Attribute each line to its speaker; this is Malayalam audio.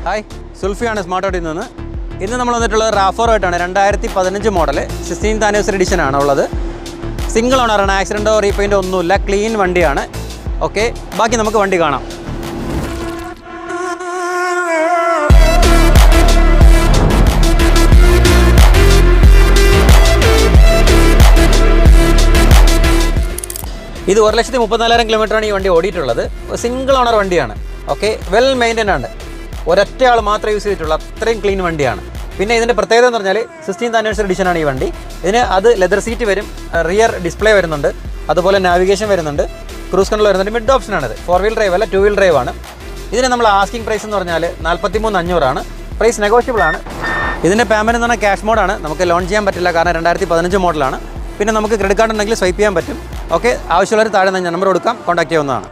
Speaker 1: ഹായ്, സുൽഫിയാണ് സ്മാർട്ട് ഓട്ടിൽ നിന്ന്. ഇന്ന് നമ്മൾ വന്നിട്ടുള്ളത് RAV4 ആയിട്ടാണ്. 2015 മോഡൽ 16th ആനിവേഴ്സറി എഡിഷൻ ആണ് ഉള്ളത്. സിംഗിൾ ഓണറാണ്, ആക്സിഡൻറ്റോ റീപെയിൻ്റോ ഒന്നുമില്ല, ക്ലീൻ വണ്ടിയാണ്. ഓക്കെ, ബാക്കി നമുക്ക് വണ്ടി കാണാം. ഇത് 1,34,000 കിലോമീറ്ററാണ് ഈ വണ്ടി ഓടിയിട്ടുള്ളത്. സിംഗിൾ ഓണർ വണ്ടിയാണ്. ഓക്കെ, വെൽ മെയിൻറ്റൈൻഡ് ആണ്. ഒരൊറ്റ ആൾ മാത്രമേ യൂസ് ചെയ്തിട്ടുള്ളൂ, അത്രയും ക്ലീൻ വണ്ടിയാണ്. പിന്നെ ഇതിൻ്റെ പ്രത്യേകത എന്ന് പറഞ്ഞാൽ 16th ആനിവേഴ്സറി എഡിഷനാണ് ഈ വണ്ടി. ഇതിന് ലെതർ സീറ്റ് വരും, റിയർ ഡിസ്പ്ലേ വരുന്നുണ്ട്, അതുപോലെ നാവിഗേഷൻ വരുന്നുണ്ട്, ക്രൂസ് കൺട്രോൾ വരുന്നുണ്ട്. മിഡ് ഓപ്ഷനാണിത്. 4 വീൽ ഡ്രൈവ് അല്ല, 2 വീൽ ഡ്രൈവ് ആണ്. ഇതിന് നമ്മൾ ആസ്കിംഗ് പ്രൈസ് എന്ന് പറഞ്ഞാൽ 43,500 പ്രൈസ് നെഗോഷ്യബിൾ ആണ്. ഇതിൻ്റെ പേയ്മെൻറ്റ് എന്ന് പറഞ്ഞാൽ ക്യാഷ് മോഡാണ്. നമുക്ക് ലോൺ ചെയ്യാൻ പറ്റില്ല, കാരണം 2015 മോഡലാണ്. പിന്നെ നമുക്ക് ക്രെഡിറ്റ് കാർഡ് ഉണ്ടെങ്കിൽ സ്വൈപ്പ് ചെയ്യാൻ പറ്റും. ഓക്കെ, ആവശ്യമുള്ളവർ താഴെ ഞാൻ നമ്പർ കൊടുക്കാം, കോൺടാക്ട് ചെയ്യാവുന്നതാണ്.